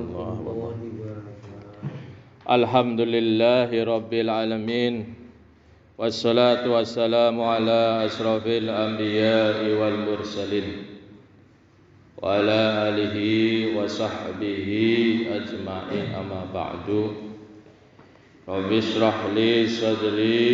warahmatullahi wabarakatuh. Alhamdulillahi rabbil alamin. Wassalatu wassalamu ala asrafil anbiya'i wal mursalin wa ala alihi wa sahbihi ajma'in, amma ba'du. Rabbi shrah li sadri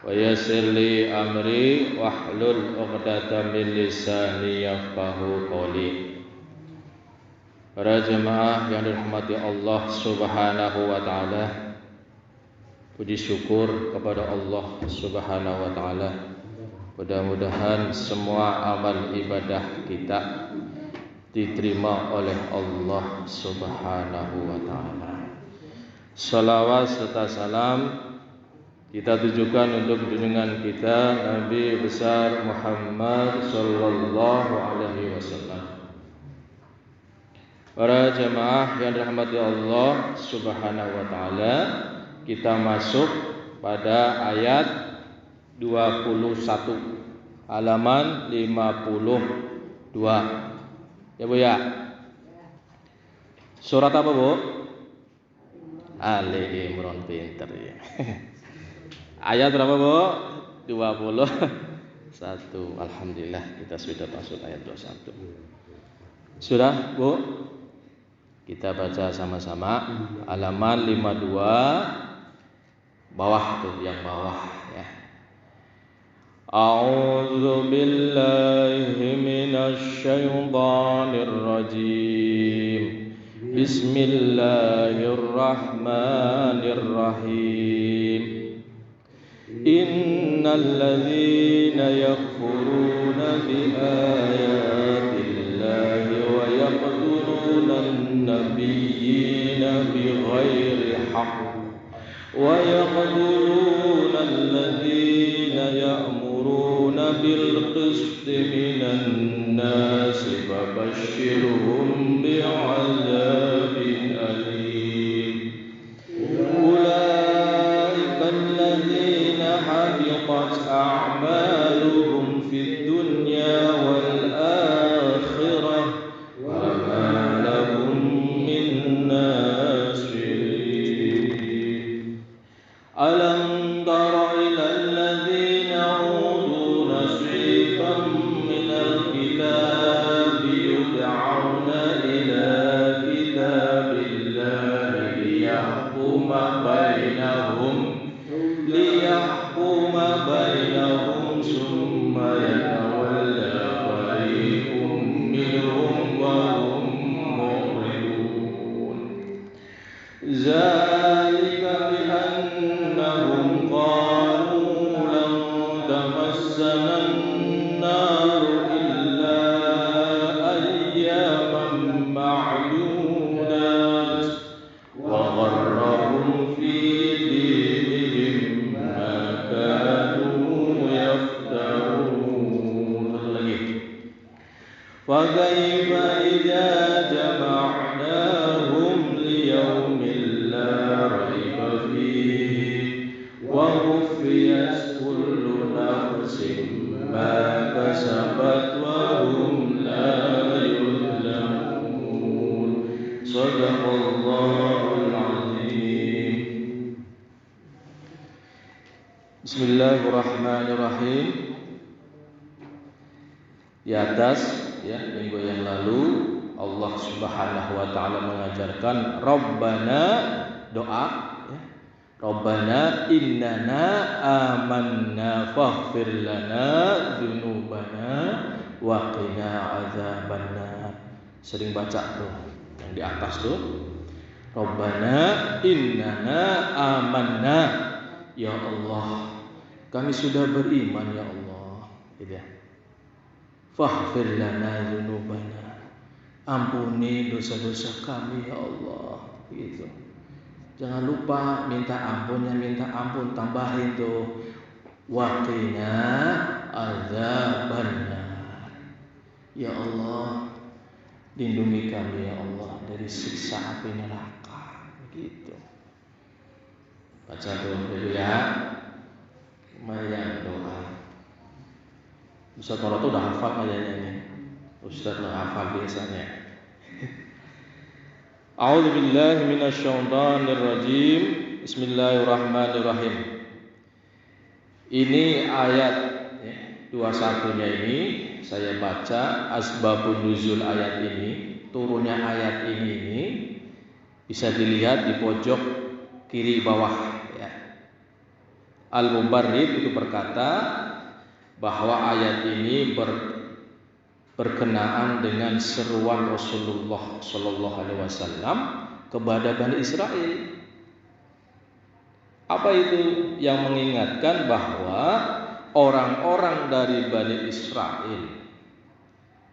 wa yassir li amri wahlul 'uqdatam min lisani yafqahu qawli. Para jemaah yang dirahmati Allah Subhanahu wa taala, puji syukur kepada Allah Subhanahu wa taala. Mudah-mudahan semua amal ibadah kita diterima oleh Allah Subhanahu wa taala. Salawat serta salam kita tujukan untuk junjungan kita Nabi besar Muhammad sallallahu alaihi wasallam. Para jemaah yang dirahmati Allah Subhanahu wa taala, kita masuk pada ayat 21 halaman 52. Ya Bu ya. Surat apa Bu? Ali Imran, pinter ya. Ayat berapa Bu? 21. Alhamdulillah kita sudah masuk ayat 21. Sudah Bu? Kita baca sama-sama halaman 52 bawah tuh, yang bawah ya. A'udzu billahi minasy syaithanir rajim. Bismillahirrahmanirrahim. Innal ladzina yakfuruna bi ayatillahi wa yaqtuluna an-nabiyyina bighairi haqq wa yaqtuluna alladhina ya'muruna bil qisti minan nasi fabashshirhum bi'adzabin alim. Ulaika alladhina habitat a'maluhum fid dunya wal akhirah wa ma lahum min nasirin. Alam tara ilal ladzina utu nasiban minal kitabi yud'auna ila kitabillahi liyahkuma bainahum summa yatawalla fariqum minhum wa hum mu'ridun. Zalika bi annahum qalu lan tamassana an-naru illa ayyaman ma'dudat wa gharrahum fi dinihim ma kanu yaftarun. Fa kaifa idza jama'nahum liyawmin la raiba fihi wa wufiyat kullu nafsin ma kasabat wa hum la yuzlamun. Shadaqallahul azim. Bismillahirrahmanirrahim. Di atas ya, minggu yang lalu Allah Subhanahu wa taala mengajarkan Rabbana, doa ya. Rabbana innana amanna faghfir lana dzunubana wa qina adzabannar. Sering baca tuh yang di atas tuh. Rabbana innana amanna, ya Allah kami sudah beriman ya Allah, gitu ya. Faghfir lana dzunubana, ampuni dosa-dosa kami ya Allah, gitu. Jangan lupa minta ampun, tambahin tuh waqina adzabannar. Ya Allah, lindungi kami ya Allah dari siksa api neraka, gitu. Baca dulu ya, lumayan doa. Ustaz Toro tuh udah hafal kayaknya ini. Ustaz udah hafal biasanya. A'udzu billahi minasyaitonir rajim. Bismillahirrahmanirrahim. Ini ayat 21-nya ini saya baca asbabun nuzul ayat ini, turunnya ayat ini bisa dilihat di pojok kiri bawah ya. Al-Mubarrid itu berkata bahwa ayat ini berkenaan dengan seruan Rasulullah sallallahu alaihi wasallam kepada Bani Israel. Apa itu? Yang mengingatkan bahwa orang-orang dari Bani Israel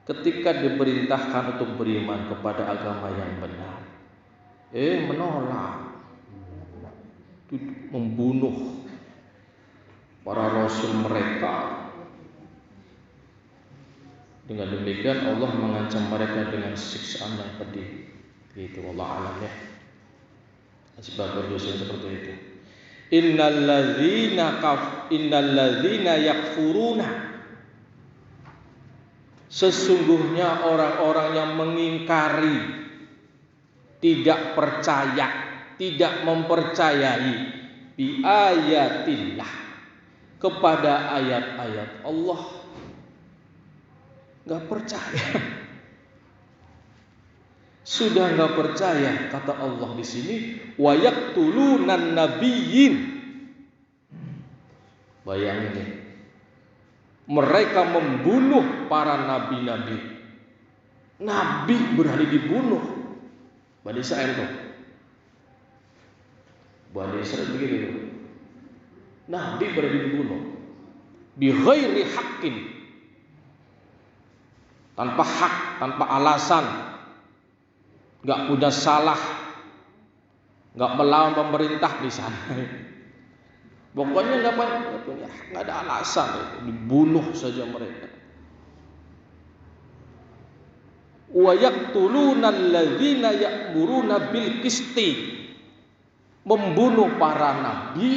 ketika diperintahkan untuk beriman kepada agama yang benar, menolak, membunuh para rasul mereka. Dengan demikian Allah mengancam mereka dengan siksaan yang pedih. Itu Allah alam ya. Sebab dosa seperti itu. Innalladzina yakfuruna. Sesungguhnya orang-orang yang mengingkari, tidak percaya, tidak mempercayai bi ayatillah, kepada ayat-ayat Allah. Gak percaya. Sudah gak percaya, kata Allah di sini, wa yaqtulunan nabiyyin. Bayangin nih. Mereka membunuh para nabi-nabi. Nabi berani dibunuh. Bani Israel tuh. Bani Israel begitu. Nabi berani dibunuh. Bi ghairi haqqin. Tanpa hak, tanpa alasan, gak punya salah, gak melawan pemerintah di sana. Pokoknya gak ada alasan, dibunuh saja mereka. Wa yaqtuluna alladzina ya'muruna bil qisti, membunuh para nabi,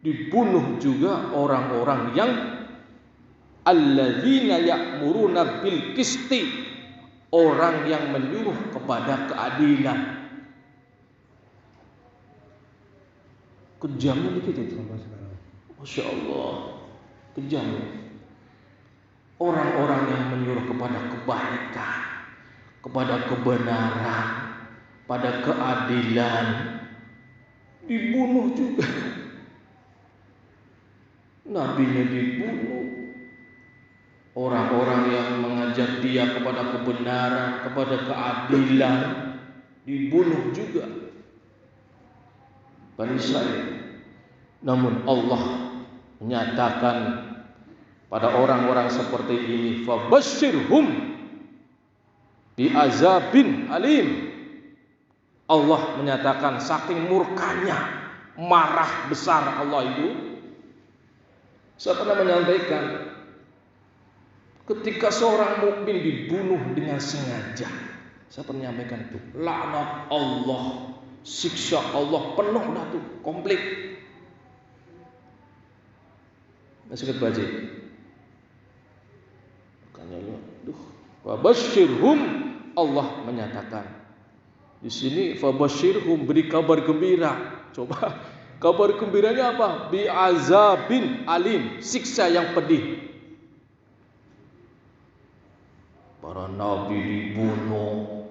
dibunuh juga orang-orang yang alladzina ya'muruna bil qisti, orang yang menyuruh kepada keadilan. Kejamnya begitu tuh. Masya Allah, kejam. Orang-orang yang menyuruh kepada kebaikan, kepada kebenaran, pada keadilan, dibunuh juga. Nabinya dibunuh. Orang-orang yang mengajak dia kepada kebenaran, kepada keadilan, dibunuh juga. Bani Israel. Namun Allah menyatakan pada orang-orang seperti ini, fabashshirhum bi'azabin alim. Allah menyatakan saking murkanya, marah besar Allah itu. Saya pernah menyampaikan, ketika seorang mukmin dibunuh dengan sengaja, saya pernah menyampaikan itu, laknat Allah, siksa Allah penuh dah tuh, komplit. Masih ingat baca? Makanya fabashshirhum, Allah menyatakan di sini fabashshirhum, beri kabar gembira. Coba kabar gembiranya apa? Bi azabin alim, siksa yang pedih. Para nabi dibunuh,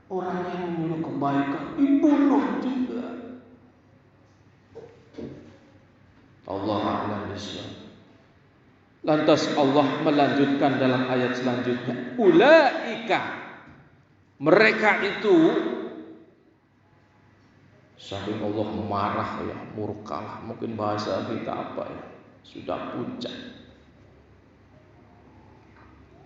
orang yang menyuruh kebaikan dibunuh juga. Allah a'lam bishawab. Lantas Allah melanjutkan dalam ayat selanjutnya, ulaika, mereka itu, saking Allah marah ya, murkalah, mungkin bahasa kita apa ya, sudah puncak.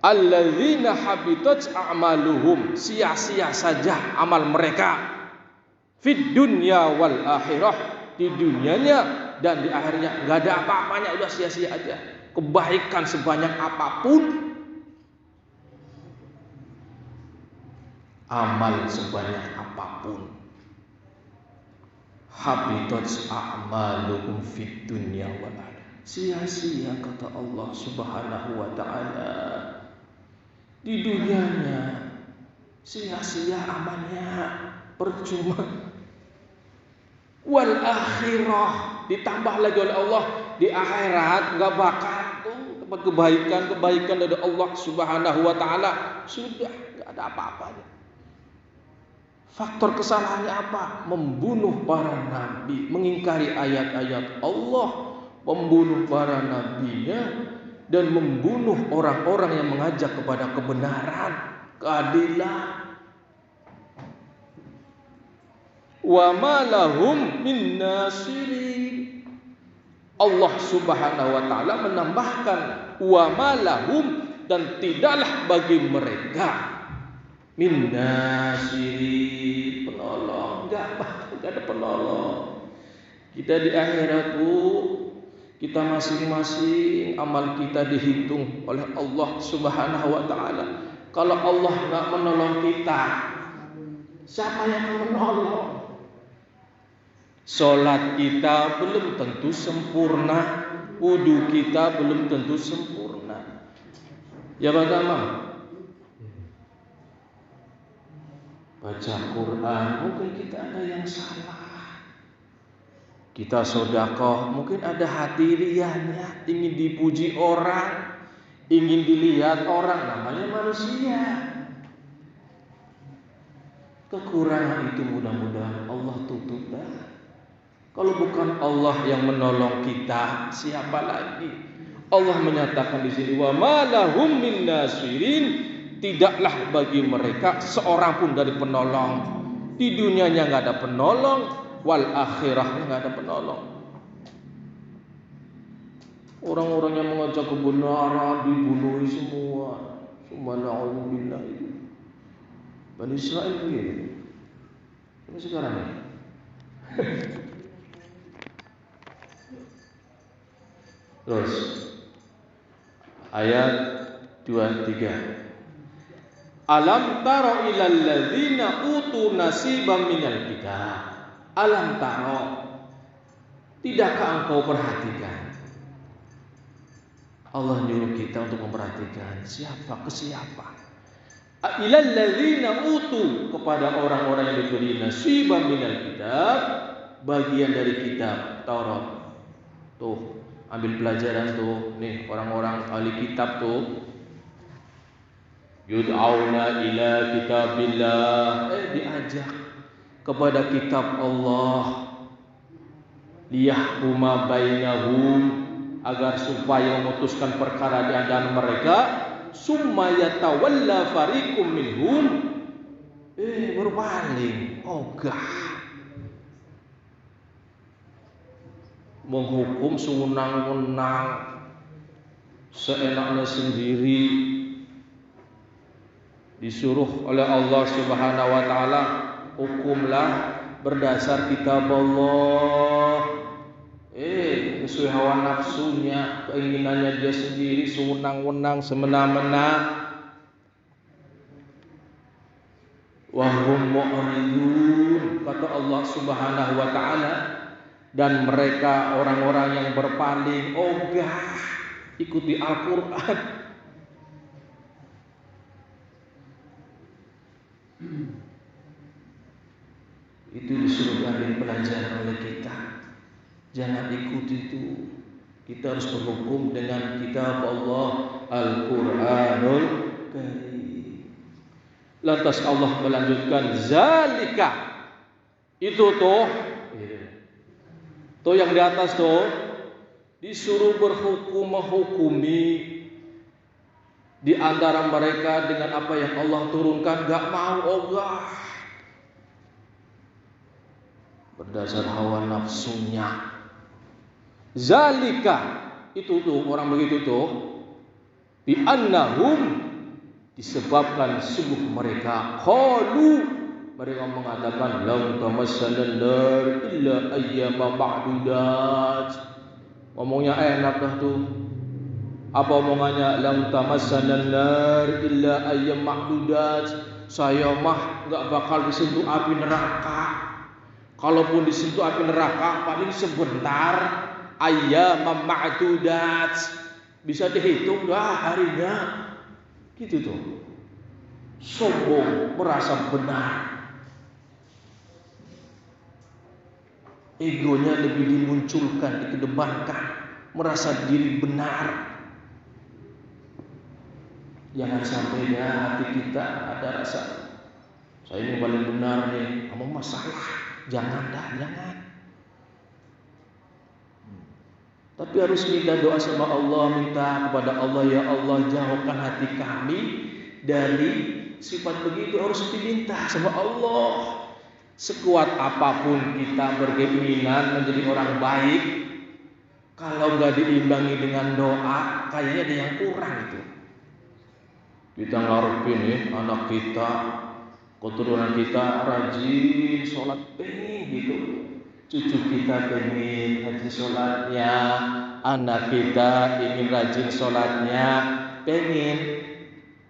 Alladzina habitat a'maluhum, sia-sia saja amal mereka, fid dunya wal akhirah, di dunianya dan di akhirnya nggak ada apa-apanya, udah sia-sia aja. Kebaikan sebanyak apapun, amal sebanyak apapun, habitat a'maluhum fid dunya wal akhirah, sia-sia kata Allah Subhanahu wa ta'ala. Di dunianya sia-sia amalnya, percuma. Wal akhirah, ditambah lagi oleh Allah, di akhirat enggak bakal tuh dapat kebaikan dari Allah Subhanahu wa taala. Sudah enggak ada apa-apanya. Faktor kesalahannya apa? Membunuh para nabi, mengingkari ayat-ayat Allah, membunuh para nabinya, dan membunuh orang-orang yang mengajak kepada kebenaran, keadilan. Wa ma lahum min nasirin. Allah Subhanahu wa taala menambahkan wa ma lahum, dan tidaklah bagi mereka min nasirin, penolong. Enggak ada penolong. Kita di akhirat kita masing-masing amal kita dihitung oleh Allah Subhanahu wa taala. Kalau Allah enggak menolong kita, siapa yang akan menolong? Salat kita belum tentu sempurna, wudu kita belum tentu sempurna. Ya bagaimana? Baca Quran mungkin kita ada yang salah. Kita sedekah mungkin ada hati riaknya, ingin dipuji orang, ingin dilihat orang, namanya manusia. Kekurangan itu mudah-mudahan Allah tutup dah. Kalau bukan Allah yang menolong kita, siapa lagi? Allah menyatakan di sini wa ma lahum min nasirin, tidaklah bagi mereka seorang pun dari penolong. Di dunianya enggak ada penolong, wal akhirahnya enggak ada penolong. Orang-orang yang mengajak kebenaran dibunuh semua. Subhanallah itu. Bani Israel begitu. Tapi sekarang ini terus ayat 23. Alam taro ilal ladzina utu nasiban minal kitab. Alam taro, tidakkah engkau perhatikan? Allah nyuruh kita untuk memperhatikan siapa ke siapa. Ilal ladzina utu, kepada orang-orang yang diberi nasiban minal kitab, bagian dari kitab Taurat. Tuh, ambil pelajaran tuh, nih orang-orang ahli kitab tuh. Yud'auna ila kitabillah, diajak kepada kitab Allah. Liyahkuma bainahum, agar supaya memutuskan perkara di antara mereka. Summa yatawalla fariqum minhum, berpaling, ogah, menghukum sewenang-wenang, seenaknya sendiri. Disuruh oleh Allah Subhanahu wa taala, hukumlah berdasar kitab Allah. Sesuai hawa nafsunya, keinginannya dia sendiri, sewenang-wenang, semena-mena. Wa hum mu'ridun, kata Allah Subhanahu wa taala, dan mereka orang-orang yang berpaling, ogah ikuti Al-Qur'an. Itu disuruh ambil pelajaran oleh kita. Jangan ikuti itu. Kita harus berhukum dengan kitab Allah, Al-Qur'anul Karim. Lantas Allah melanjutkan, zalika, itu tuh yang di atas tuh, disuruh berhukum, menghukumi di antara mereka dengan apa yang Allah turunkan, gak mau, ogah, berdasar hawa nafsunya. Zalika, itu tuh orang begitu tuh, bi annahum, disebabkan sungguh mereka qalu, mereka mengatakan lam tamassanan nar illa ayyama ma'dudat. Ngomongnya enak dah tuh. Apa omongannya? Lam tamassanan nar illa ayyam ma'dudat. Saya mah enggak bakal disentuh api neraka. Kalaupun disentuh api neraka paling sebentar, ayyam ma'dudat. Bisa dihitung dah harinya. Gitu tuh. sombong, merasa benar. Egonya lebih dimunculkan, dikedepankan, merasa diri benar. Jangan sampai hati kita ada rasa saya ini paling benar nih, kamu masalah. Jangan. Tapi harus minta doa sama Allah, minta kepada Allah, ya Allah jauhkan hati kami dari sifat begitu. Harus diminta sama Allah. Sekuat apapun kita berkeinginan menjadi orang baik, kalau nggak diimbangi dengan doa, kayaknya ada yang kurang itu. Kita ngarepin ya anak kita, keturunan kita rajin sholat, pengen gitu. Cucu kita pengen rajin sholatnya, anak kita ingin rajin sholatnya, pengen.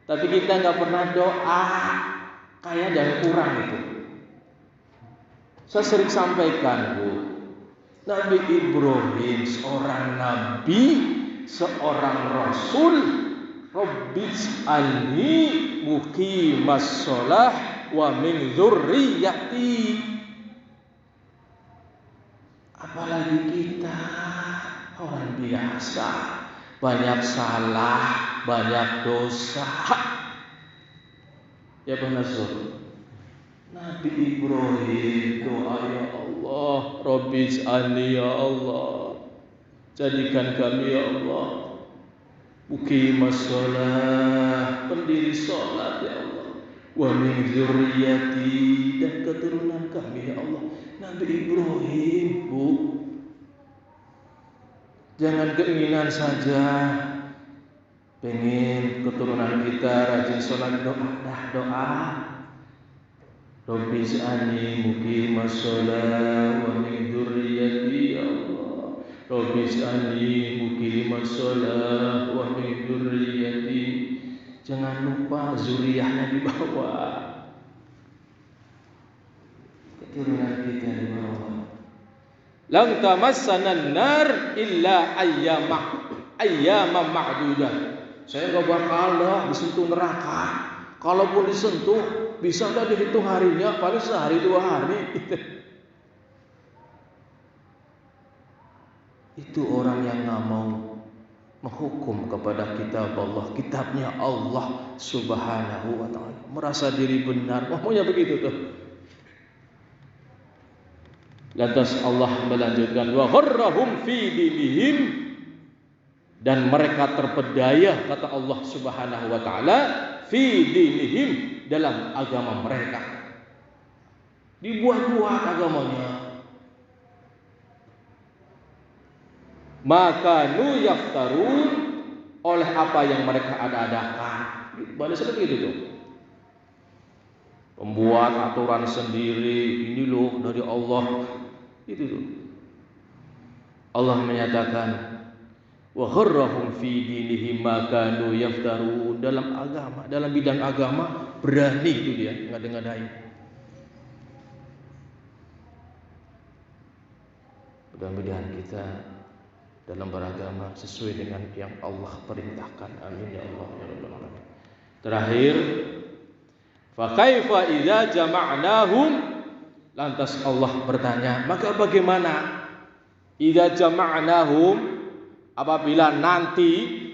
Tapi kita nggak pernah doa, kayak ada yang kurang itu. Saya sering sampaikan, Bu, Nabi Ibrahim seorang nabi, seorang rasul. Rabbij'alni muqimas shalah wa min dzurriyyati. Apalagi kita orang biasa, banyak salah, banyak dosa. Ya benar, Nabi Ibrahim doa, ya Allah, Rabbij'alni, ya Allah, jadikan kami ya Allah muqimas shalah, pendiri salat ya Allah, wa min dzurriyyati, dan keturunan kami ya Allah. Nabi Ibrahim, Bu, jangan keinginan saja pengen keturunan kita rajin sholat, doa. Rabbij'alni muqimas shalah wa min dzurriyyati ya Allah. Rabbij'alni muqimas shalah wa min dzurriyyati. Jangan lupa zuriyahnya di bawah, keturunan kita di bawah. Lang tamassana nar illa ayyamam ma'dudah. Saya enggak bakal disentuh neraka. Kalaupun disentuh, bisa enggak dihitung harinya, paling sehari 2 hari. Itu orang yang enggak mau menghukum kepada kitab Allah, kitabnya Allah Subhanahu wa taala. Merasa diri benar, maunya begitu tuh. Lantas Allah melanjutkan, wa gharrahum fi dinihim, dan mereka terpedaya, kata Allah Subhanahu wa taala, fi dinihim, dalam agama mereka. Dibuat-buat agamanya. Maka nu yaftarun, oleh apa yang mereka ada-adakan. Balas seperti itu tuh. Membuat aturan sendiri, ini loh dari Allah. Itu tuh. Allah menyatakan, wa gharrahum fi dinihim ma kanu yaftarun, dalam agama, dalam bidang agama berani itu dia ngada-ngadain. Mudah-mudahan kita dalam beragama sesuai dengan yang Allah perintahkan. Amin ya Allah ya rabbal alamin. Terakhir, fa kaifa idza jama'nahum, lantas Allah bertanya, maka bagaimana idza jama'nahum, apabila nanti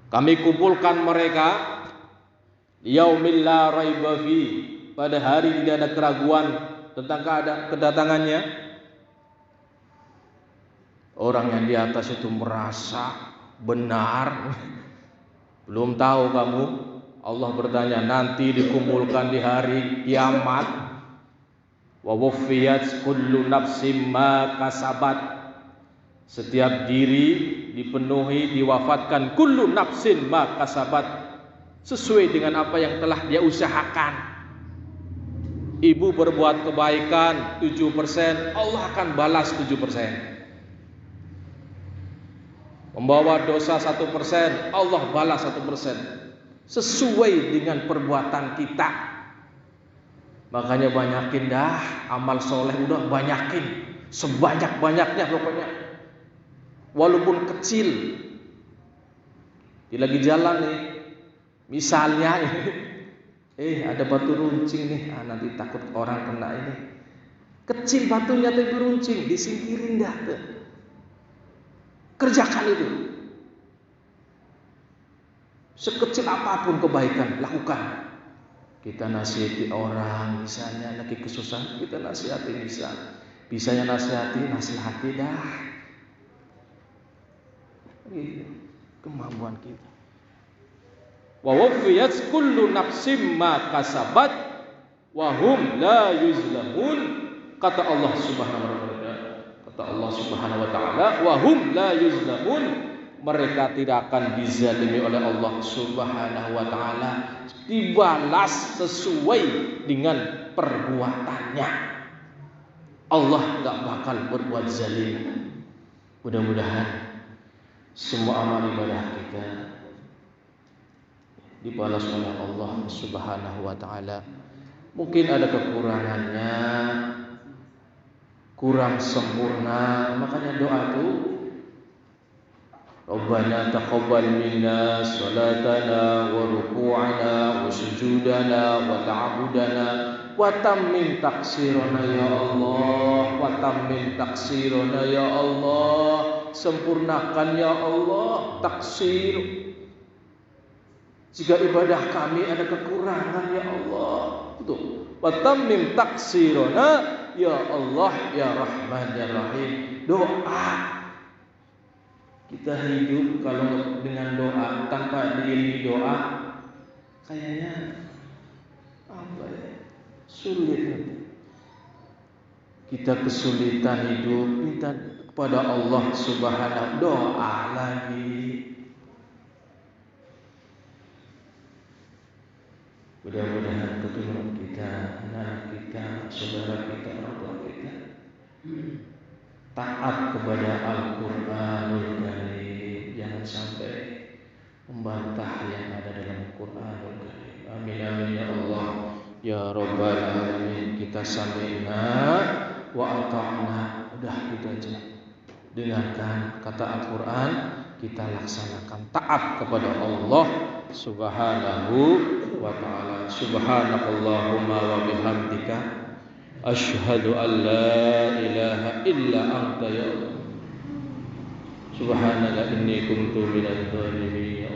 kami kumpulkan mereka, yaumil la raiba fi, pada hari tidak ada keraguan tentang kedatangannya. Orang yang di atas itu merasa benar. Belum tahu kamu, Allah bertanya, nanti dikumpulkan di hari kiamat. Wa wuffiyat kullu nafsim ma kasabat, setiap diri dipenuhi, diwafatkan kullu nafsin ma kasabat, sesuai dengan apa yang telah dia usahakan. Ibu berbuat kebaikan 7%, Allah akan balas 7%. Membawa dosa 1%, Allah balas 1%, sesuai dengan perbuatan kita. Makanya banyakin dah amal soleh, udah banyakin sebanyak-banyaknya pokoknya. Walaupun kecil. Dia lagi jalan nih, Misalnya ada batu runcing nih, nanti takut orang kena ini. Kecil batunya tapi runcing, disingkirin dah tuh. Kerjakan itu. Sekecil apapun kebaikan, lakukan. Kita nasihati orang, misalnya lagi kesusahan, kita nasihati bisanya nasihati dah. Gitu. Kemampuan kita. Wa wafiyat kullu nafsim ma kasabat wa hum la yuzlamun, kata Allah Subhanahu wa taala, wa hum la yuzlamun, mereka tidak akan dizalimi oleh Allah Subhanahu wa taala, dibalas sesuai dengan perbuatannya. Allah enggak bakal berbuat zalim. Mudah-mudahan semua amal ibadah kita dibalas oleh Allah Subhanahu wa taala. Mungkin ada kekurangannya, kurang sempurna, makanya doa itu Rabbana taqabbal minna salatana wa ruku'ana wa sujudana wa ta'budana wa tammim taksirana ya Allah, wa tammim taksirana ya Allah, sempurnakan ya Allah taksir. Jika ibadah kami ada kekurangan ya Allah, betul. Wa tammim taksirana ya Allah ya Rahman ya Rahim. Doa. Kita hidup kalau dengan doa, tanpa diiringi doa, kayaknya sulit. Kita kesulitan hidup, minta kepada Allah Subhanahu, doa lagi. Mudah-mudahan keturunan kita, anak kita, saudara kita, orang tua kita taat kepada Al-Quranul Karim. Jangan sampai membantah yang ada dalam Al-Quranul Karim. Amin amin ya Allah ya Rabbal Alamin. Kita sami'na wa ata'na. Udah gitu aja. Dengarkan kata Al-Quran, kita laksanakan, taat kepada Allah Subhanahu wa ta'ala. Subhanakallahumma wa bihamdika asyhadu an la ilaha illa anta ya Allah. Subhanaka inni kuntu minadh dhalimin.